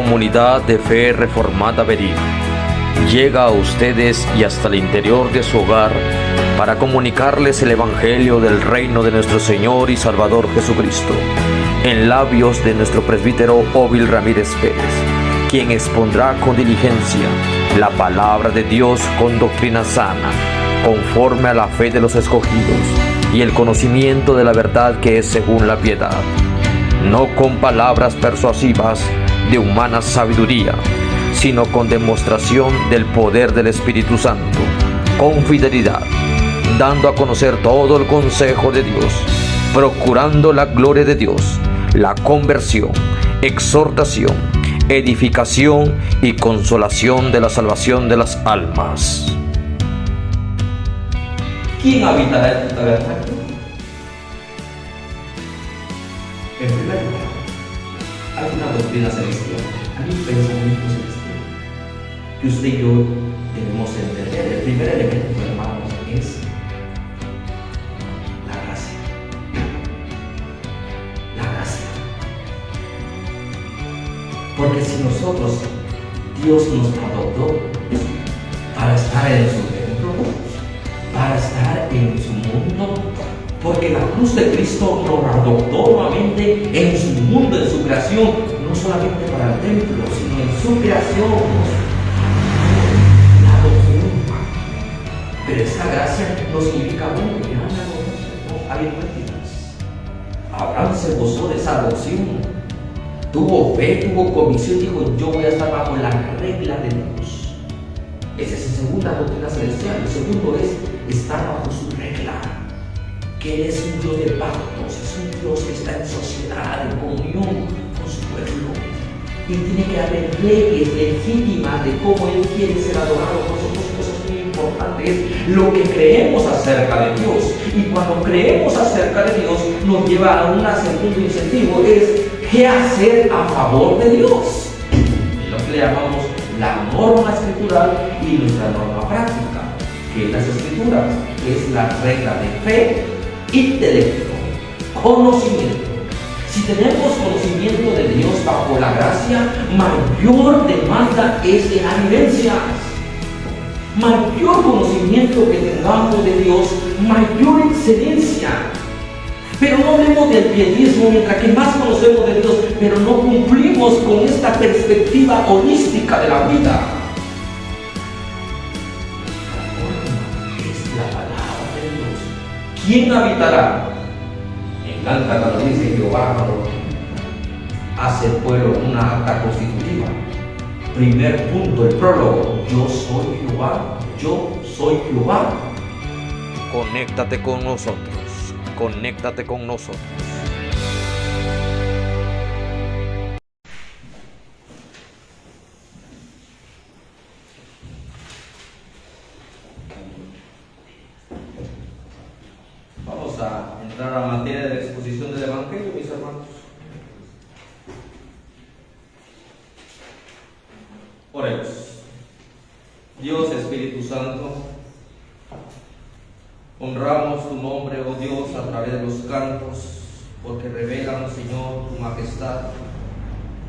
Comunidad de Fe Reformada Berín llega a ustedes y hasta el interior de su hogar para comunicarles el Evangelio del reino de nuestro Señor y Salvador Jesucristo, en labios de nuestro presbítero Óbil Ramírez Pérez, quien expondrá con diligencia la palabra de Dios con doctrina sana, conforme a la fe de los escogidos y el conocimiento de la verdad que es según la piedad, no con palabras persuasivas de humana sabiduría, sino con demostración del poder del Espíritu Santo, con fidelidad, dando a conocer todo el consejo de Dios, procurando la gloria de Dios, la conversión, exhortación, edificación y consolación de la salvación de las almas. ¿Quién habitará en tu tabernáculo? En primer lugar, hay una doctrina celestial, hay un pensamiento celestial que usted y yo debemos entender. El primer elemento, hermanos, es la gracia. La gracia. Porque si nosotros, Dios nos adoptó para estar en su templo, para estar en su mundo, porque la cruz de Cristo nos adoptó nuevamente en su mundo, en su creación, no solamente para el templo, sino en su creación. La adopción. Pero esta gracia no significa, bueno, ya no hay mentiras. Abraham se gozó de esa adopción, tuvo fe, tuvo convicción, dijo: yo voy a estar bajo la regla de Dios. Esa es su segunda doctrina celestial. El segundo es estar bajo su regla, que Él es un Dios de pactos, es un Dios que está en sociedad, en comunión con su pueblo, y tiene que haber leyes legítimas de cómo Él quiere ser adorado. Por eso cosas muy importantes, lo que creemos acerca de Dios, y cuando creemos acerca de Dios nos lleva a un segundo incentivo, es qué hacer a favor de Dios. Es lo que le llamamos la norma escritural y nuestra norma práctica, que es las escrituras, que es la regla de fe, intelecto, conocimiento. Si tenemos conocimiento de Dios bajo la gracia, mayor demanda es de la evidencia. Mayor conocimiento que tengamos de Dios, mayor excelencia. Pero no hablemos del pietismo, mientras que más conocemos de Dios, pero no cumplimos con esta perspectiva holística de la vida. Es la palabra de Dios. ¿Quién habitará? Me encanta cuando dice Jehová, hace el pueblo una acta constitutiva. Primer punto, el prólogo: yo soy Jehová, yo soy Jehová. Conéctate con nosotros. Conéctate con nosotros. Vamos a entrar a la materia de la exposición del Evangelio, mis hermanos. Oremos. Dios, Espíritu Santo, honramos tu nombre, oh Dios, a través de los cantos, porque revelan, Señor, tu majestad,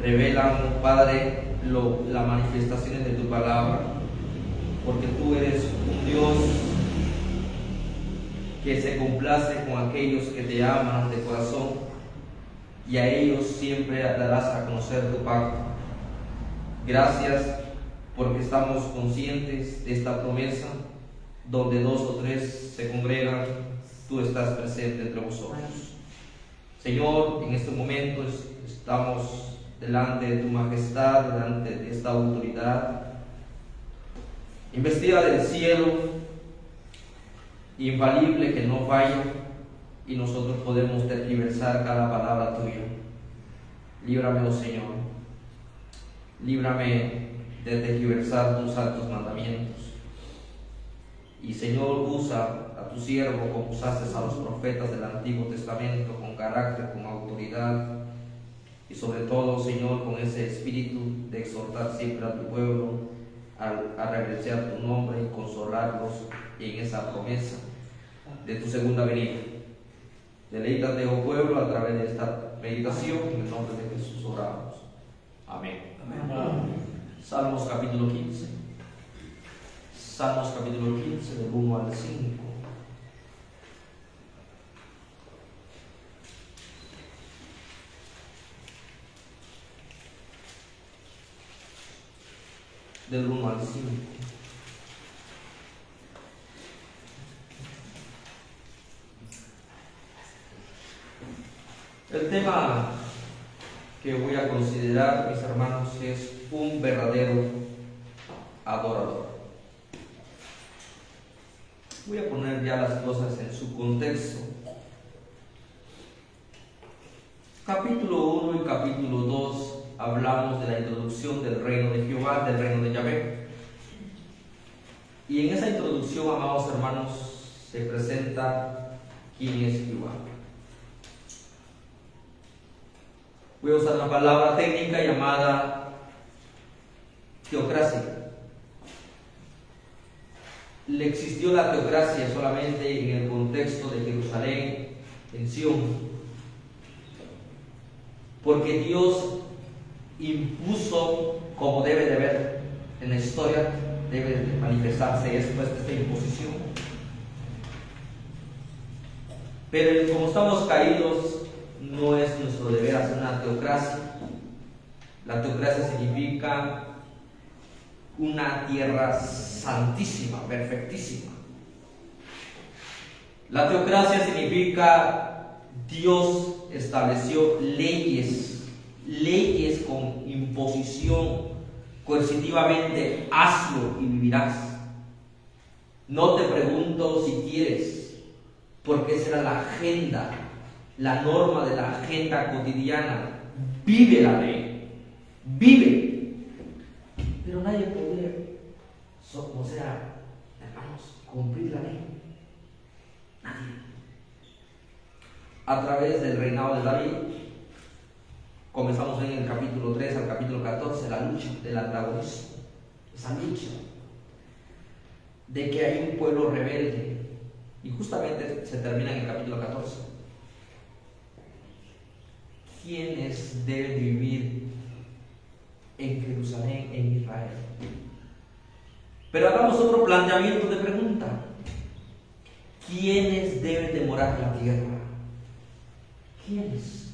revelan, Padre, las manifestaciones de tu palabra, porque tú eres un Dios que se complace con aquellos que te aman de corazón, y a ellos siempre darás a conocer tu pacto. Gracias porque estamos conscientes de esta promesa: donde dos o tres se congregan, tú estás presente entre vosotros. Señor, en este momento estamos delante de tu majestad, delante de esta autoridad investida del cielo, infalible, que no falla, y nosotros podemos tergiversar cada palabra tuya. Líbrame, oh Señor, líbrame de tergiversar tus santos mandamientos. Y Señor, usa a tu siervo como usaste a los profetas del Antiguo Testamento, con carácter, con autoridad, y sobre todo, Señor, con ese espíritu de exhortar siempre a tu pueblo a reverenciar tu nombre y consolarlos en esa promesa de tu segunda venida. Deleítate, oh pueblo, a través de esta meditación, en el nombre de Jesús oramos. Amén. Amén. Salmos capítulo 15. Salmos capítulo 15, del 1 al 5. Del 1 al 5. El tema que voy a considerar, mis hermanos, es un verdadero adorador. Voy a poner ya las cosas en su contexto. Capítulo 1 y capítulo 2 hablamos de la introducción del reino de Jehová, del reino de Yahvé. Y en esa introducción, amados hermanos, se presenta quién es Jehová. Voy a usar una palabra técnica llamada teocracia. Le existió la teocracia solamente en el contexto de Jerusalén, en Sion, porque Dios impuso, como debe de ver en la historia, debe de manifestarse después de esta imposición. Pero como estamos caídos, no es nuestro deber hacer una teocracia. La teocracia significa una tierra santísima, perfectísima. La teocracia significa Dios estableció leyes con imposición, coercitivamente, hazlo y vivirás. No te pregunto si quieres, porque esa era la agenda, la norma de la agenda cotidiana. Vive la ley, vive. Pero nadie puede, hermanos, cumplir la ley. Nadie. A través del reinado de David, comenzamos en el capítulo 3 al capítulo 14, la lucha del antagonismo, esa lucha de que hay un pueblo rebelde, y justamente se termina en el capítulo 14. ¿Quiénes deben vivir en Jerusalén, en Israel? Pero hagamos otro planteamiento de pregunta. ¿Quiénes deben de morar en la tierra? ¿Quiénes?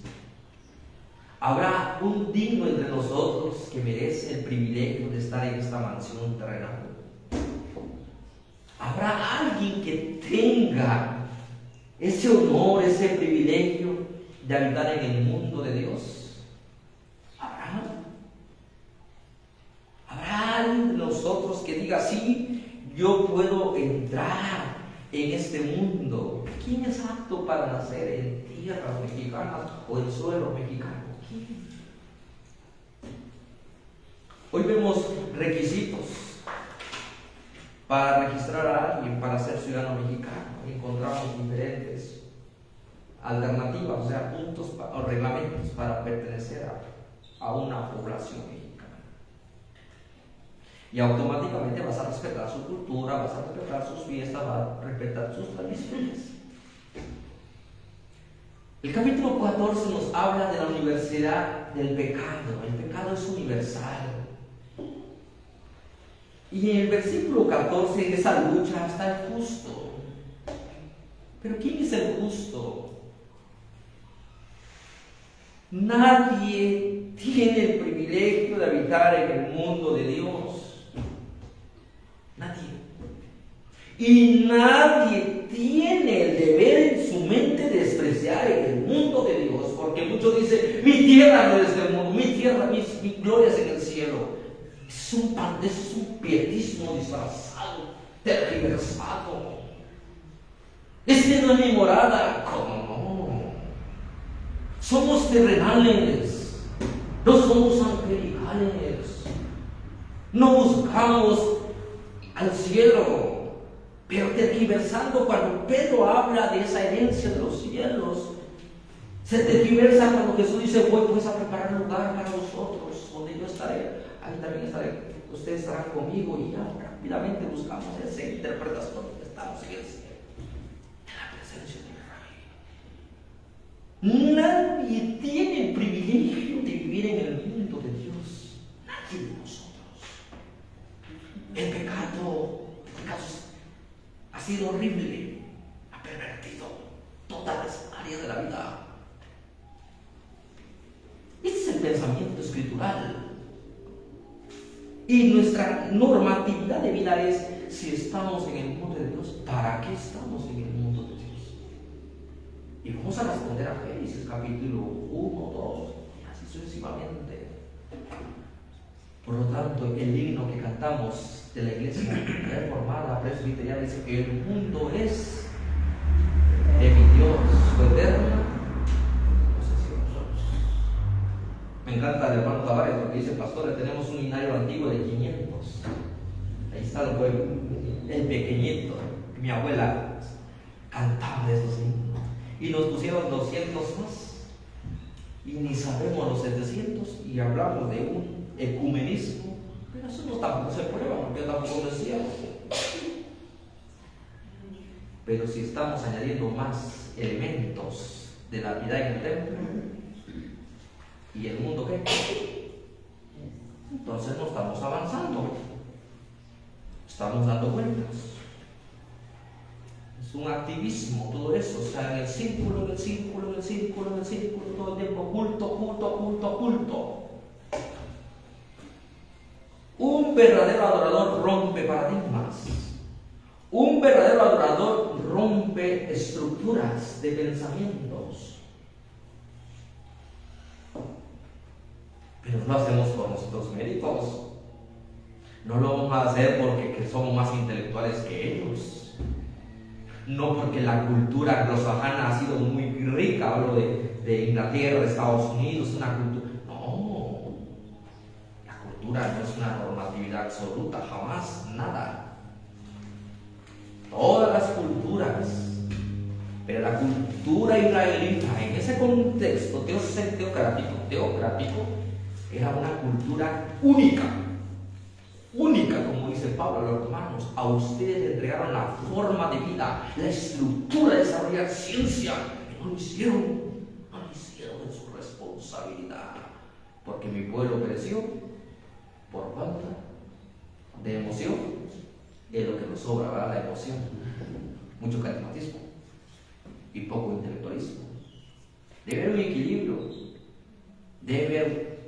¿Habrá un digno entre nosotros que merece el privilegio de estar en esta mansión terrenal? ¿Habrá alguien que tenga ese honor, ese privilegio de habitar en el mundo de Dios? ¿Habrá alguien de nosotros que diga, sí, yo puedo entrar en este mundo? ¿Quién es apto para nacer en tierras mexicanas o en suelo mexicano? ¿Quién? Hoy vemos requisitos para registrar a alguien para ser ciudadano mexicano. Encontramos diferentes alternativas, o sea, puntos o reglamentos para pertenecer a una población mexicana. Y automáticamente vas a respetar su cultura, vas a respetar sus fiestas, vas a respetar sus tradiciones. El capítulo 14 nos habla de la universalidad del pecado. El pecado es universal. Y en el versículo 14, en esa lucha, está el justo. ¿Pero quién es el justo? Nadie tiene el privilegio de habitar en el mundo de Dios. Nadie. Y nadie tiene el deber en su mente de despreciar en el mundo de Dios, porque muchos dicen, mi tierra no es del mundo, mi tierra, mi gloria es en el cielo. Es un pietismo disfrazado, tergiversado. Esta no es mi morada. ¿Cómo no? Somos terrenales, no somos angelicales. No buscamos al cielo, pero tergiversando. Cuando Pedro habla de esa herencia de los cielos, se tergiversa cuando Jesús dice, voy pues a preparar un lugar para vosotros, donde yo estaré, ahí también estaré, ustedes estarán conmigo. Y ya rápidamente buscamos esa interpretación, estamos en el cielo, en la presencia de Israel. Nadie tiene el privilegio de vivir en el mundo de Dios, nadie de nosotros. sido horrible, ha pervertido todas las áreas de la vida. Ese es el pensamiento escritural. Y nuestra normatividad de vida es: si estamos en el mundo de Dios, ¿para qué estamos en el mundo de Dios? Y vamos a responder a Génesis capítulo 1, 2, y así sucesivamente. Por lo tanto, el himno que cantamos de la iglesia reformada presbiteriana dice que el mundo es de mi Dios, su eterna posesión. Me encanta el hermano Tavares porque dice: pastor, tenemos un himnario antiguo de 500. Ahí está el pueblo, el pequeñito. Mi abuela cantaba esos himnos y nos pusieron 200 más y ni sabemos los 700, y hablamos de un ecumenismo, pero eso no tampoco se prueba porque yo tampoco decía. Pero si estamos añadiendo más elementos de la vida en el templo, ¿y el mundo qué? Entonces no estamos avanzando, estamos dando vueltas. Es un activismo todo eso, o sea, en el círculo, en el círculo, en el círculo, en el círculo, todo el tiempo, culto, culto, culto, culto. Un verdadero adorador rompe paradigmas. Un verdadero adorador rompe estructuras de pensamientos. Pero no lo hacemos por nosotros méritos. No lo vamos a hacer porque somos más intelectuales que ellos. No porque la cultura anglosajana ha sido muy rica. Hablo de Inglaterra, de Estados Unidos, una cultura. No. La cultura no es una normatividad absoluta, jamás, nada. Todas las culturas, pero la cultura israelita en ese contexto teocrático era una cultura única, como dice Pablo a los romanos. A ustedes le entregaron la forma de vida, la estructura de desarrollar ciencia, y no lo hicieron en su responsabilidad, porque mi pueblo pereció por falta de emoción. Es lo que nos sobra, ¿verdad? La emoción, mucho carismatismo y poco intelectualismo. Debe haber un equilibrio, debe haber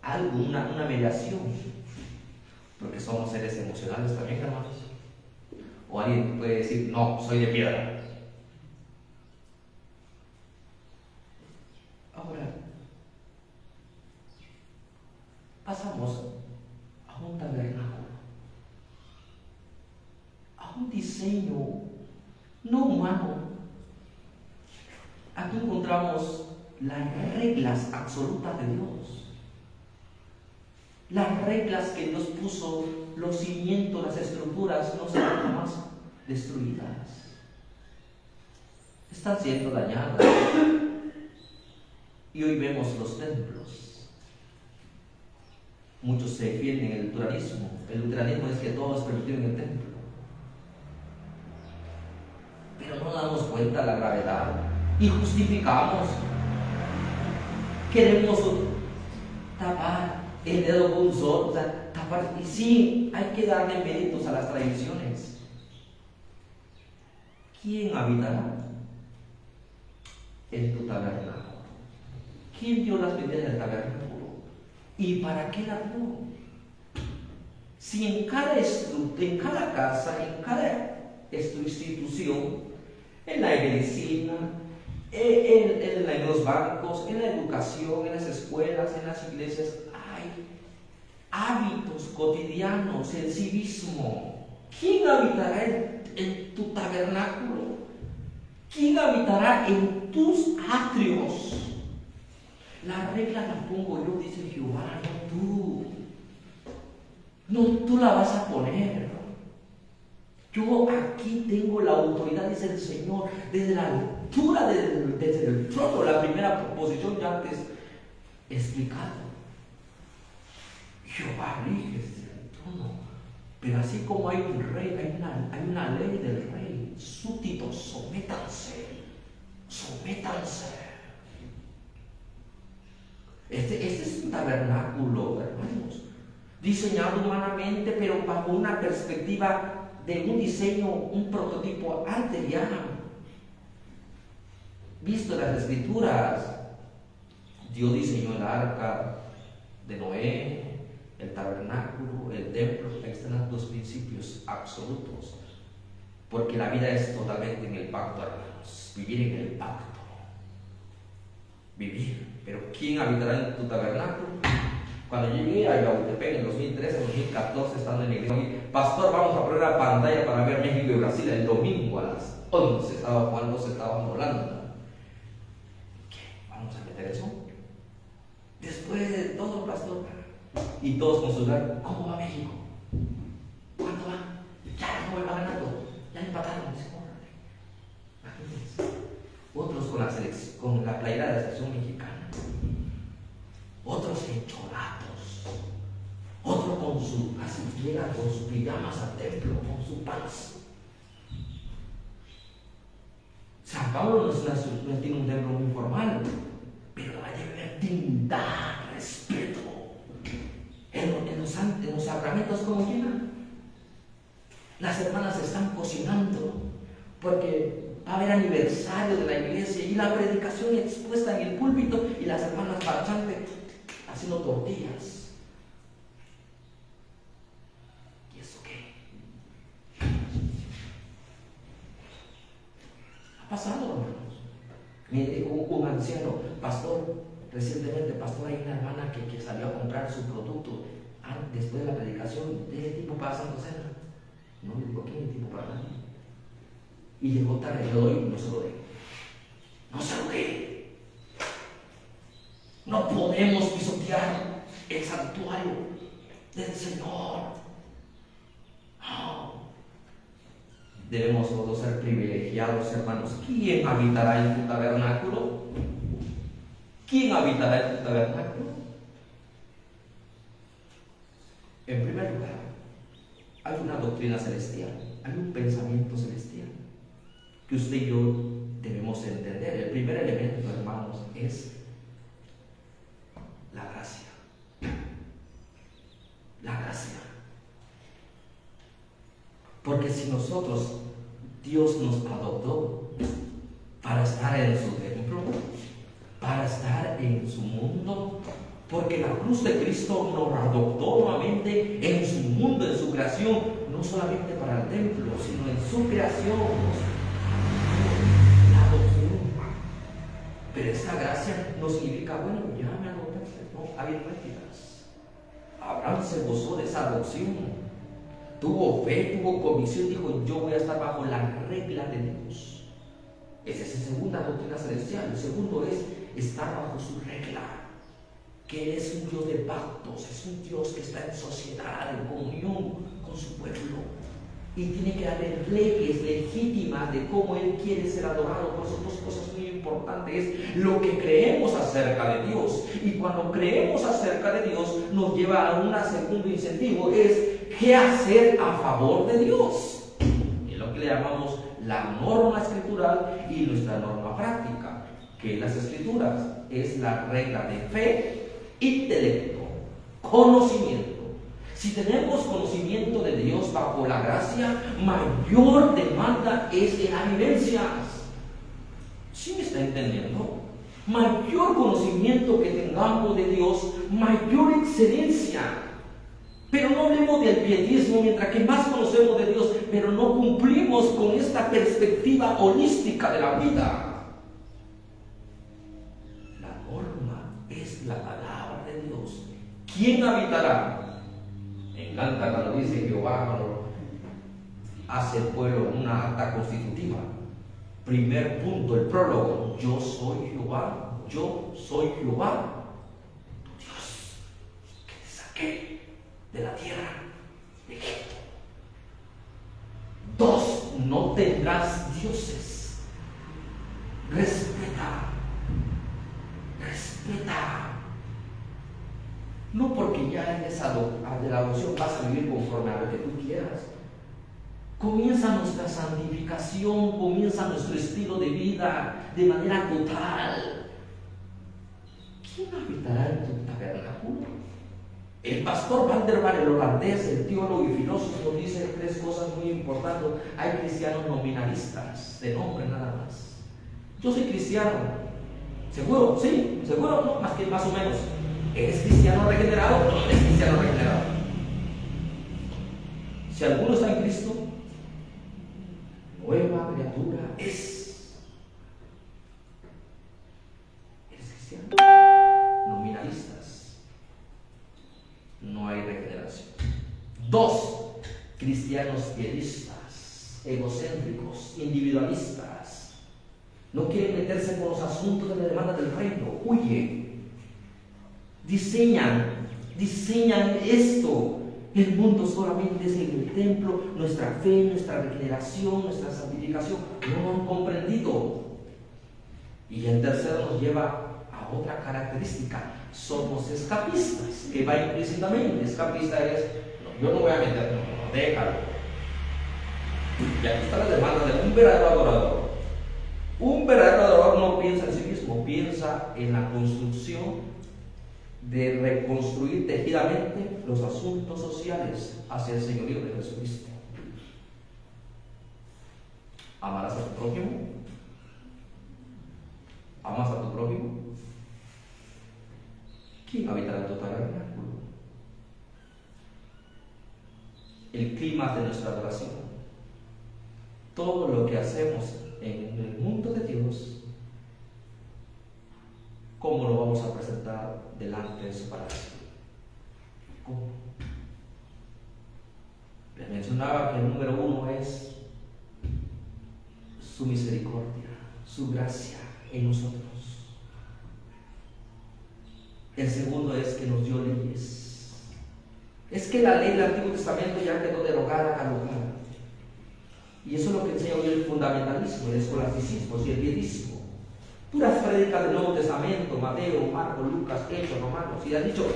algo, una mediación, porque somos seres emocionales también, hermanos. O alguien puede decir: no, soy de piedra. Ahora, pasamos a un tabernáculo, un diseño no humano. Aquí encontramos las reglas absolutas de Dios, las reglas que Dios puso, los cimientos, las estructuras no serán jamás destruidas, están siendo dañadas. Y hoy vemos los templos. Muchos se defienden el luteranismo. El luteranismo es que todo es permitido en el templo. Pero no damos cuenta de la gravedad y justificamos. Queremos tapar el dedo con un sol, o sea, tapar. Y sí, hay que darle méritos a las tradiciones. ¿Quién habitará en tu tabernáculo? ¿Quién dio las medidas del tabernáculo? ¿Y para qué la dio? Si en cada casa, en cada institución, en la medicina, en los bancos, en la educación, en las escuelas, en las iglesias, hay hábitos cotidianos, el civismo. ¿Quién habitará en tu tabernáculo? ¿Quién habitará en tus atrios? La regla la pongo yo, dice Jehová, no tú. No tú la vas a poner. Yo aquí tengo la autoridad, dice el Señor, desde la altura, desde el trono, la primera proposición ya antes explicado. Jehová rige desde el trono. Pero así como hay un rey, hay una ley del rey. Súbditos, sométanse. Este es un tabernáculo, hermanos, diseñado humanamente, pero bajo una perspectiva de un diseño, un prototipo antes ya visto en las Escrituras. Dios diseñó el arca de Noé, el tabernáculo, el templo. Ahí están los principios absolutos, porque la vida es totalmente en el pacto, hermanos. Vivir en el pacto, vivir. Pero ¿quién habitará en tu tabernáculo? Cuando llegué a Yautepec en 2013, 2014, estando en la iglesia, pastor, vamos a poner la pantalla para ver México y Brasil el domingo a las 11. Estaba jugando, se estaban volando. ¿Qué? ¿Vamos a meter eso? Después de todo, pastor, y todos con su celular, ¿cómo va México? ¿Cuánto va? Ya no va ganando, ya empataron. Otros con la playera de la selección mexicana, otros encholados, otros con su asistera, con sus pijamas al templo, con su paz. San Pablo no tiene un templo muy formal, pero hay que ver dignidad, respeto. En los sacramentos, ¿cómo llegan? Las hermanas están cocinando porque va a haber aniversario de la iglesia y la predicación expuesta en el púlpito y las hermanas marchantes haciendo tortillas. ¿Y eso qué? Ha pasado, hermanos. Me dijo un anciano, pastor, recientemente, pastor, hay una hermana que salió a comprar su producto después de la predicación. ¿De ese tipo para Santo Cena? No, le digo, ¿quién es tipo para nadie? Y llegó tarde, le doy y no se lo doy. No se lo dé. No podemos pisotear el santuario del Señor. No. Debemos todos ser privilegiados, hermanos. ¿Quién habitará en tu tabernáculo? ¿Quién habitará en tu tabernáculo? En primer lugar, hay una doctrina celestial, hay un pensamiento celestial que usted y yo debemos entender. El primer elemento, hermanos, es la gracia. La gracia. Porque si nosotros, Dios nos adoptó para estar en su templo, para estar en su mundo, porque la cruz de Cristo nos adoptó nuevamente en su mundo, en su creación, no solamente para el templo, sino en su creación. La adopción. Pero esta gracia no significa, bueno, ya me adoptaste. No, hay prácticas. Abraham se gozó de esa adopción. Tuvo fe, tuvo convicción, dijo, yo voy a estar bajo la regla de Dios. Esa es la segunda doctrina celestial. El segundo es estar bajo su regla. Que Él es un Dios de pactos, es un Dios que está en sociedad, en comunión con su pueblo. Y tiene que haber leyes legítimas de cómo Él quiere ser adorado. Por eso dos cosas muy importantes es lo que creemos acerca de Dios. Y cuando creemos acerca de Dios nos lleva a un segundo incentivo, es qué hacer a favor de Dios. Es lo que le llamamos la norma escritural y nuestra norma práctica. Que las escrituras es la regla de fe, intelecto, conocimiento. Si tenemos conocimiento de Dios bajo la gracia, mayor demanda es de las vivencias. ¿Sí me está entendiendo? Mayor conocimiento que tengamos de Dios, mayor excelencia. Pero no hablemos del pietismo, mientras que más conocemos de Dios, pero no cumplimos con esta perspectiva holística de la vida. La norma es la palabra de Dios. ¿Quién habitará? Me encanta cuando dice Jehová, cuando hace el pueblo una acta constitutiva. Primer punto, el prólogo. Yo soy Jehová, yo soy Jehová, tu Dios, que te saqué de la tierra de Egipto. 2, no tendrás dioses. Respeta. No porque ya en esa de la adopción vas a vivir conforme a lo que tú quieras. Comienza nuestra santificación, comienza nuestro estilo de vida de manera total. ¿Quién habitará en tu tabernáculo? El pastor Vanderbilt, el holandés, el teólogo y filósofo, dice tres cosas muy importantes. Hay cristianos nominalistas, de nombre nada más. Yo soy cristiano. ¿Seguro? Sí. ¿Seguro? No, más o menos. ¿Eres cristiano regenerado o no eres cristiano regenerado? Si alguno está en Cristo, nueva criatura es. ¿Eres cristiano? Nominalistas. No hay regeneración. 2. Cristianos pielistas, egocéntricos, individualistas. No quieren meterse con los asuntos de la demanda del reino. Huyen. Diseñan esto. El mundo solamente es el templo, nuestra fe, nuestra regeneración, nuestra santificación. No lo han comprendido. Y el tercero nos lleva a otra característica. Somos escapistas, que va implícitamente. Escapista es, no, yo no voy a meter, no, déjalo. Y aquí está la demanda de un verdadero adorador. Un verdadero adorador no piensa en sí mismo, piensa en la construcción de reconstruir tejidamente los asuntos sociales hacia el señorío de Jesucristo. ¿Amarás a tu prójimo? ¿Amas a tu prójimo? ¿Quién habitará en tu tabernáculo? El clima de nuestra adoración. Todo lo que hacemos en el mundo de Dios, ¿cómo lo vamos a presentar delante de su palacio? ¿Cómo? Les mencionaba que el número 1 es su misericordia, su gracia en nosotros. El segundo es que nos dio leyes. Es que la ley del Antiguo Testamento ya quedó derogada, caducada. Y eso es lo que enseña hoy el fundamentalismo, el escolasticismo y el pietismo. Puras prédicas del Nuevo Testamento, Mateo, Marcos, Lucas, Hechos, Romanos. Y han dicho,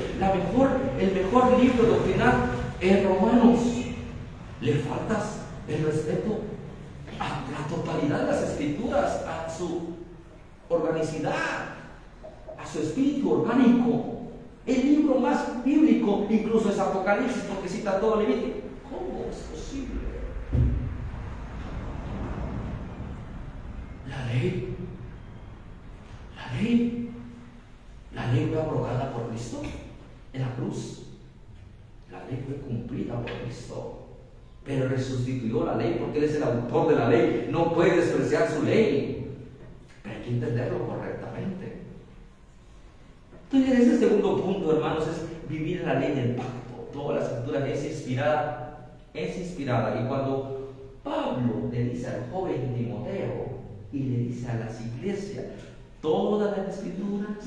el mejor libro doctrinal es Romanos. Le faltas el respeto a la totalidad de las Escrituras, a su organicidad, a su espíritu orgánico. El libro más bíblico incluso es Apocalipsis, porque cita todo Levítico. ¿Cómo es posible? La ley fue abrogada por Cristo en la cruz. La ley fue cumplida por Cristo, pero resustituyó la ley porque Él es el autor de la ley. No puede despreciar su ley, pero hay que entenderlo correctamente. Entonces, ese segundo punto, hermanos, es vivir la ley del pacto. Toda la escritura es inspirada. Y cuando Pablo le dice al joven Timoteo y le dice a las iglesias, todas las escrituras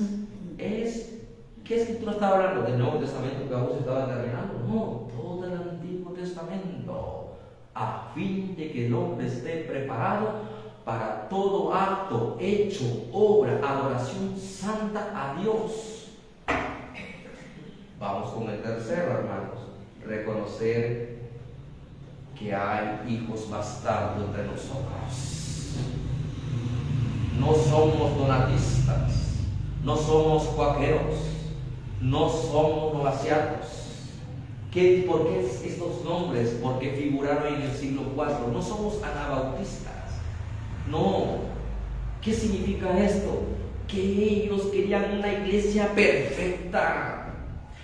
¿qué escritura estaba hablando? ¿Del Nuevo Testamento que aún se estaba terminando? No, todo el Antiguo Testamento, a fin de que el hombre esté preparado para todo acto, hecho, obra, adoración santa a Dios. Vamos con el tercero, hermanos. Reconocer que hay hijos bastardos entre nosotros. No somos donatistas, no somos cuaqueros, no somos novacianos. ¿Por qué estos nombres? Porque figuraron en el siglo IV. No somos anabautistas. No. ¿Qué significa esto? Que ellos querían una iglesia perfecta.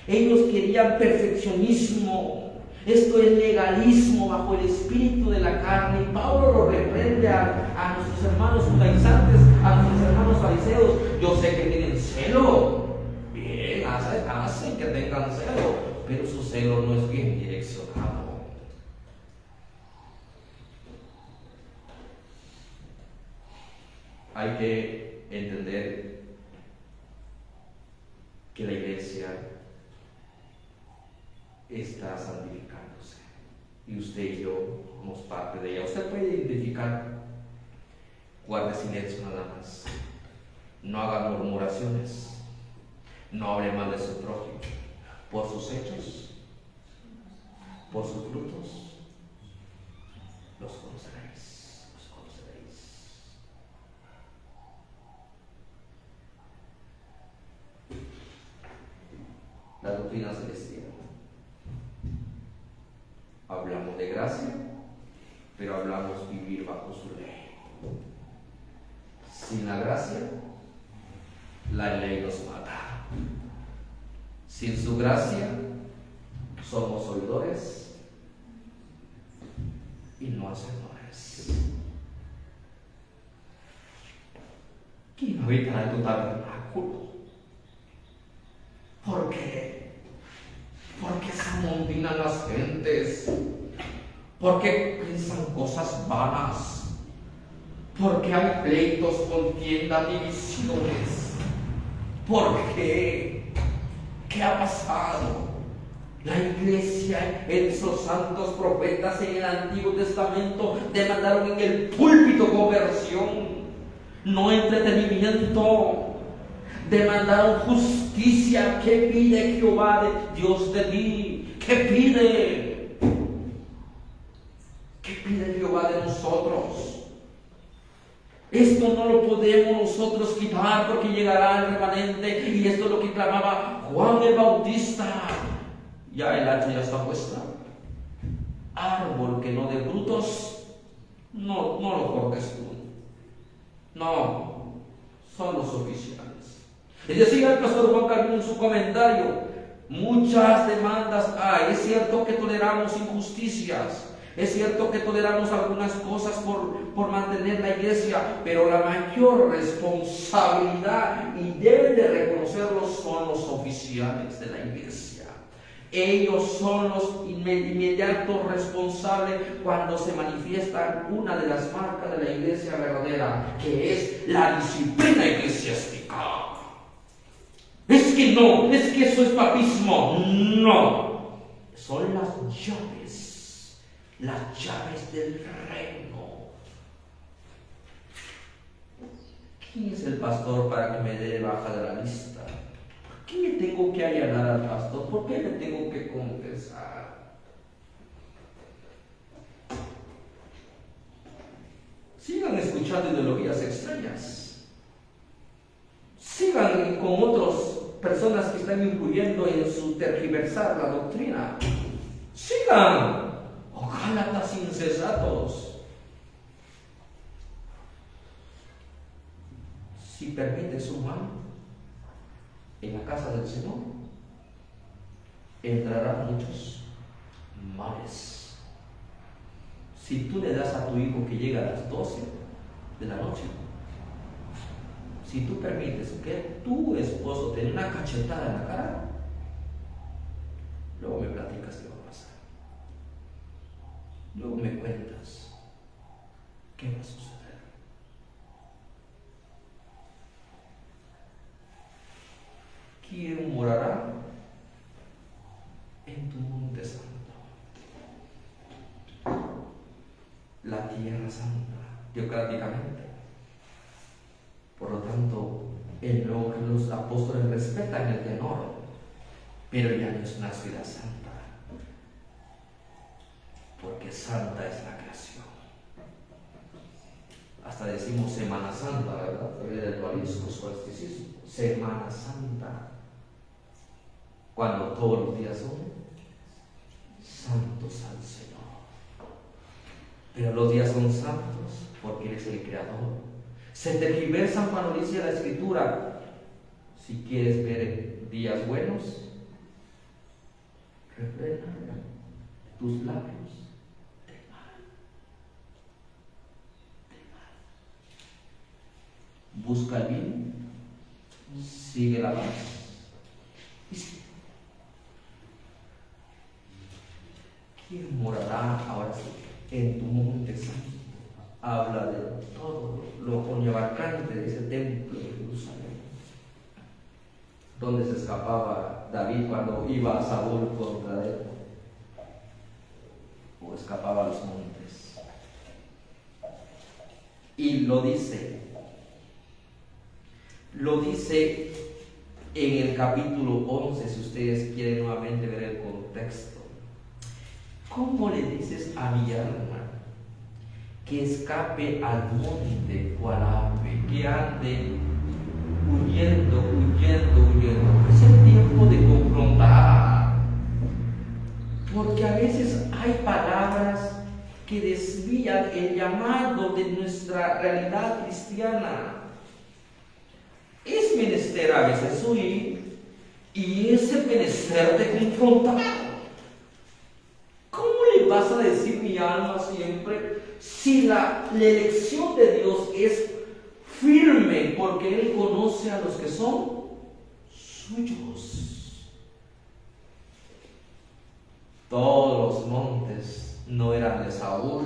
Ellos querían perfeccionismo. Esto es legalismo bajo el espíritu de la carne. Y Pablo lo reprende a nuestros hermanos judaizantes, a nuestros hermanos fariseos. Yo sé que tienen celo. Bien, hacen que tengan celo, pero su celo no es bien direccionado. Hay que entender que la iglesia está santificándose y usted y yo somos parte de ella. Usted puede identificar, guarde silencio nada más, no haga murmuraciones, no hable mal de su prójimo. Por sus hechos, por sus frutos, los conoceréis. La doctrina celestial. Hablamos de gracia, pero hablamos vivir bajo su ley. Sin la gracia, la ley nos mata. Sin su gracia, somos oidores y no hacedores. ¿Quién habitará en tu tabernáculo? ¿Por qué? Porque se amontonan las gentes. Porque piensan cosas vanas. Porque hay pleitos, contiendas, divisiones. ¿Por qué? ¿Qué ha pasado? La iglesia, esos santos profetas en el Antiguo Testamento demandaron en el púlpito conversión, no entretenimiento. Demandaron justicia. ¿Qué pide Jehová de Dios de ti? ¿Qué pide? ¿Qué pide Jehová de nosotros? Esto no lo podemos nosotros quitar porque llegará el remanente, y esto es lo que clamaba Juan el Bautista. Ya el hacha ya está puesta. Árbol que no dé frutos, no lo cortes tú. No, son los oficiales. Y decía el pastor Juan Calvino en su comentario: muchas demandas hay. Es cierto que toleramos injusticias. Es cierto que toleramos algunas cosas por mantener la iglesia, pero la mayor responsabilidad, y deben de reconocerlo, son los oficiales de la iglesia. Ellos son los inmediatos responsables cuando se manifiesta una de las marcas de la iglesia verdadera, que es la disciplina eclesiástica. Es que eso es papismo. No, son las llaves del reino. ¿Quién es el pastor para que me dé baja de la lista? ¿Por qué me tengo que allanar al pastor? ¿Por qué me tengo que confesar? Sigan escuchando ideologías extrañas. Sigan con otras personas que están influyendo en su tergiversar la doctrina. Sigan. Gálatas insensatos. Si permite su mano en la casa del Señor, entrarán muchos males. Si tú le das a tu hijo que llegue a las 12 de la noche, si tú permites que tu esposo te dé una cachetada en la cara, luego me platicas qué va a pasar. Luego me cuentas qué va a suceder. ¿Quién morará en tu monte santo? La tierra santa, teocráticamente. Por lo tanto, los apóstoles respetan el tenor, pero ya no es una ciudad santa, porque santa es la creación. Hasta decimos Semana Santa, ¿verdad? El dualismo, solsticismo. Semana Santa, cuando todos los días son santos al Señor. Pero los días son santos porque Él es el Creador. Se tergiversan cuando dice la Escritura: si quieres ver días buenos, refrena tus labios. Busca el bien, sigue la paz. ¿Quién morará ahora sí en tu monte santo? Habla de todo lo conllevante de ese templo de Jerusalén, donde se escapaba David cuando iba a Saúl contra él, o escapaba a los montes. Y lo dice en el capítulo 11, si ustedes quieren nuevamente ver el contexto. ¿Cómo le dices a mi alma que escape al monte o al ave, que ande huyendo, huyendo, huyendo. Es el tiempo de confrontar. Porque a veces hay palabras que desvían el llamado de nuestra realidad cristiana. Es menester a veces huir y ese menester de confrontar. ¿Cómo le vas a decir mi alma siempre si la elección de Dios es firme? Porque Él conoce a los que son suyos. Todos los montes no eran de Saúl,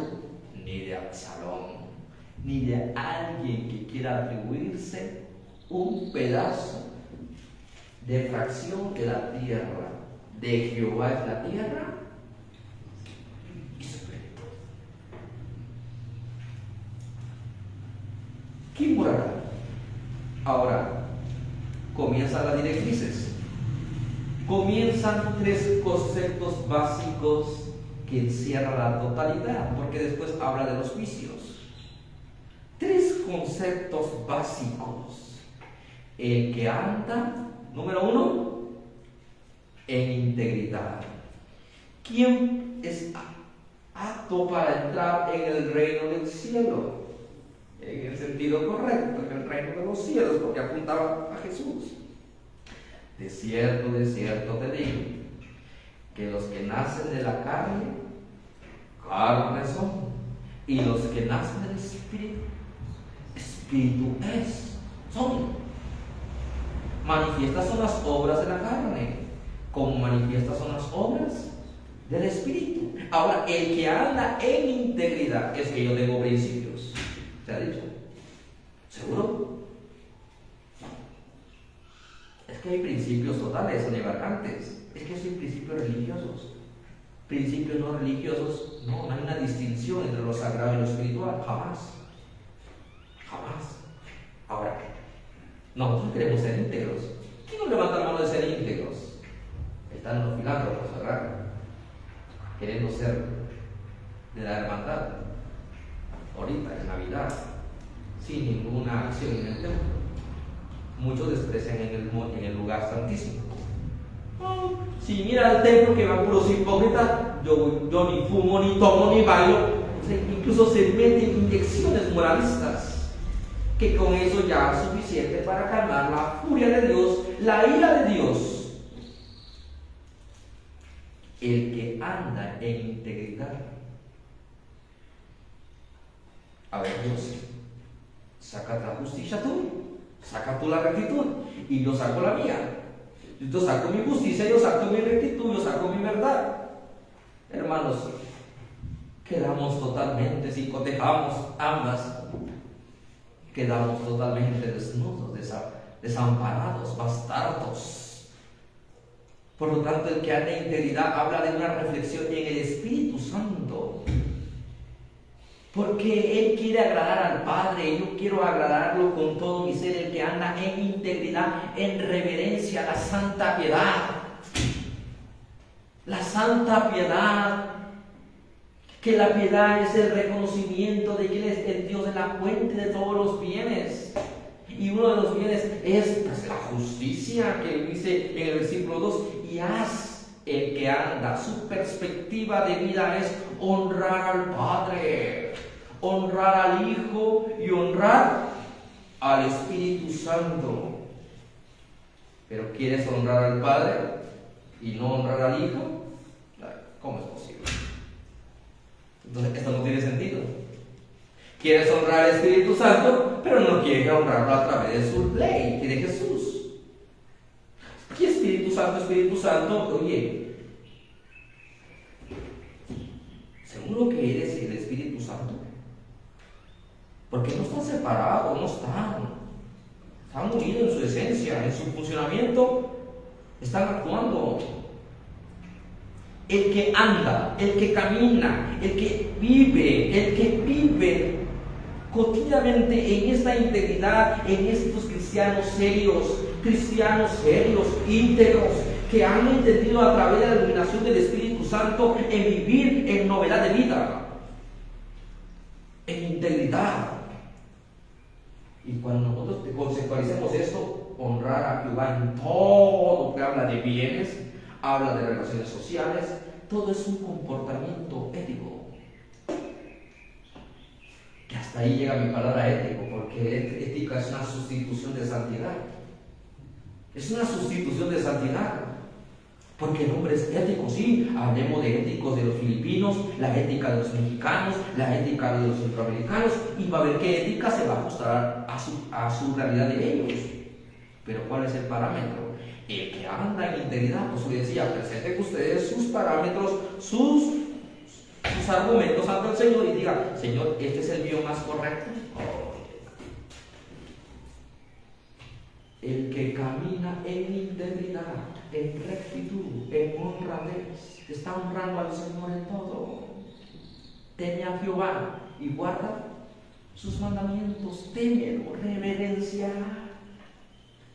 ni de Absalón, ni de alguien que quiera atribuirse un pedazo de fracción de la tierra. De Jehová es la tierra y su plenitud. ¿Quién morará? Ahora comienzan las directrices. Comienzan 3 conceptos básicos que encierran la totalidad, porque después habla de los juicios. 3 conceptos básicos. El que anda, número 1, en integridad. ¿Quién es apto para entrar en el reino del cielo? En el sentido correcto, en el reino de los cielos, porque apuntaba a Jesús. De cierto te digo, que los que nacen de la carne, carne son, y los que nacen del Espíritu, Espíritu son. Manifiestas son las obras de la carne, como manifiestas son las obras del Espíritu. Ahora, el que anda en integridad, es que yo tengo principios, ¿te ha dicho? ¿Seguro? Es que hay principios totales, universantes. Es que hay principios religiosos. Principios no religiosos, no hay una distinción entre lo sagrado y lo espiritual, jamás. Ahora, nosotros queremos ser íntegros. ¿Quién nos levanta la mano de ser íntegros? Están los filántropos, ¿verdad? Queriendo ser de la hermandad, ahorita en Navidad, sin ninguna acción en el templo. Muchos desprecian en el lugar santísimo. Si mira el templo que van puros hipócritas, yo ni fumo, ni tomo, ni bailo. Incluso se meten inyecciones moralistas, que con eso ya es suficiente para calmar la furia de Dios, la ira de Dios. El que anda en integridad, a ver, Dios, saca la justicia tú, saca tú la rectitud, y yo saco la mía. Yo saco mi justicia, yo saco mi rectitud, yo saco mi verdad. Hermanos, quedamos totalmente, si cotejamos ambas, quedamos totalmente desnudos, desamparados, bastardos. Por lo tanto, el que anda en integridad habla de una reflexión en el Espíritu Santo. Porque Él quiere agradar al Padre, y yo quiero agradarlo con todo mi ser. El que anda en integridad, en reverencia a la santa piedad. La santa piedad, que la piedad es el reconocimiento de que Él es el Dios de la fuente de todos los bienes. Y uno de los bienes es la justicia, que dice en el versículo 2, y haz el que anda. Su perspectiva de vida es honrar al Padre, honrar al Hijo y honrar al Espíritu Santo. Pero ¿quieres honrar al Padre y no honrar al Hijo? ¿Cómo es posible? Entonces esto no tiene sentido. Quieres honrar al Espíritu Santo, pero no quieres honrarlo a través de su ley, que de Jesús. ¿Qué Espíritu Santo? Oye, según lo que eres el Espíritu Santo, porque no están separados, no están unidos en su esencia, en su funcionamiento, están actuando. El que anda, el que camina, el que vive cotidianamente en esta integridad, en estos cristianos serios, íntegros, que han entendido a través de la iluminación del Espíritu Santo en vivir en novedad de vida, en integridad. ¿Y cuando nosotros conceptualicemos esto, honrar a Jehová en todo, que habla de bienes, habla de relaciones sociales, todo es un comportamiento ético. Que hasta ahí llega mi palabra ético, porque ética es una sustitución de santidad. Es una sustitución de santidad. Porque el hombre es ético, sí. Hablemos de éticos de los filipinos, la ética de los mexicanos, la ética de los centroamericanos, y va a ver qué ética se va a ajustar a su realidad de ellos. Pero ¿cuál es el parámetro? El que anda en integridad, pues le decía, presenten ustedes sus parámetros, sus argumentos ante el Señor y diga, Señor, este es el mío más correcto. El que camina en integridad, en rectitud, en honradez, está honrando al Señor en todo. Teme a Jehová y guarda sus mandamientos, témelo, reverencia.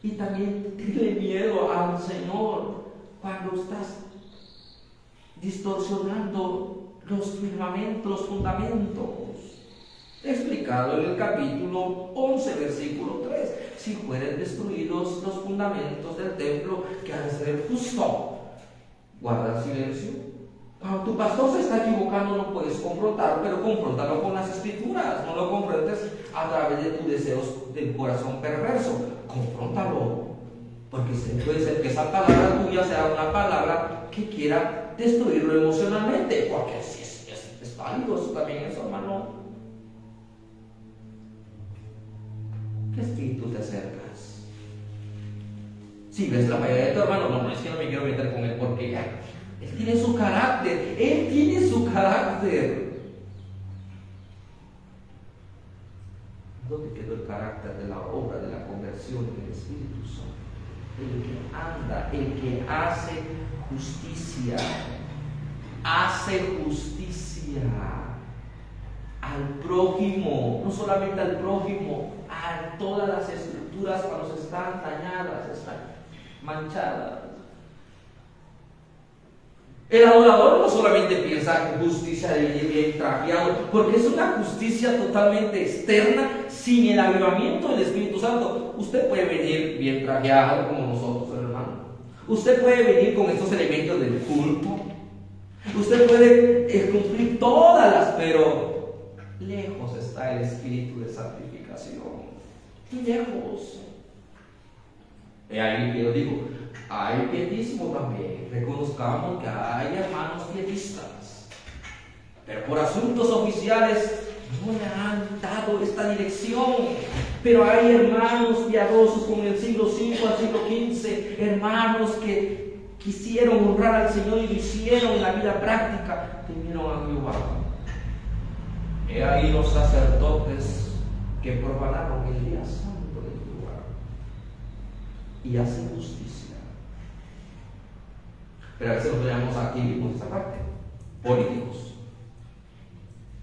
Y también tenle miedo al Señor cuando estás distorsionando los firmamentos, los fundamentos. Explicado en el capítulo 11, versículo 3. Si fueren destruidos los fundamentos del templo, que ha de ser el justo, guarda silencio. Cuando tu pastor se está equivocando, no puedes confrontar, pero confróntalo con las escrituras. No lo confrontes a través de tus deseos del corazón perverso. Confróntalo, porque puede ser que esa palabra tuya sea una palabra que quiera destruirlo emocionalmente, porque si es válido eso también, eso, hermano. ¿Qué espíritu te acercas? Si ves la mayoría de tu hermano, no, es que no me quiero meter con él porque él tiene su carácter, él tiene su carácter. ¿Dónde quedó el carácter de la obra de la conversión del Espíritu Santo? El que anda, el que hace justicia al prójimo, no solamente al prójimo, a todas las estructuras cuando están dañadas, están manchadas. El adorador no solamente piensa en justicia de bien trajeado, porque es una justicia totalmente externa, sin el avivamiento del Espíritu Santo. Usted puede venir bien trajeado como nosotros, hermano. Usted puede venir con estos elementos del culto. Usted puede cumplir todas las, pero lejos está el espíritu de santificación. Lejos. Y ahí que yo digo, hay pietismo también. Reconozcamos que hay hermanos pietistas, pero por asuntos oficiales no le han dado esta dirección. Pero hay hermanos piadosos con el siglo V al siglo XV, hermanos que quisieron honrar al Señor y lo hicieron en la vida práctica, temieron a Jehová. He ahí los sacerdotes que profanaron el día santo de Jehová y hacen justicia. Pero a veces nos llamamos activismos de esta parte, políticos.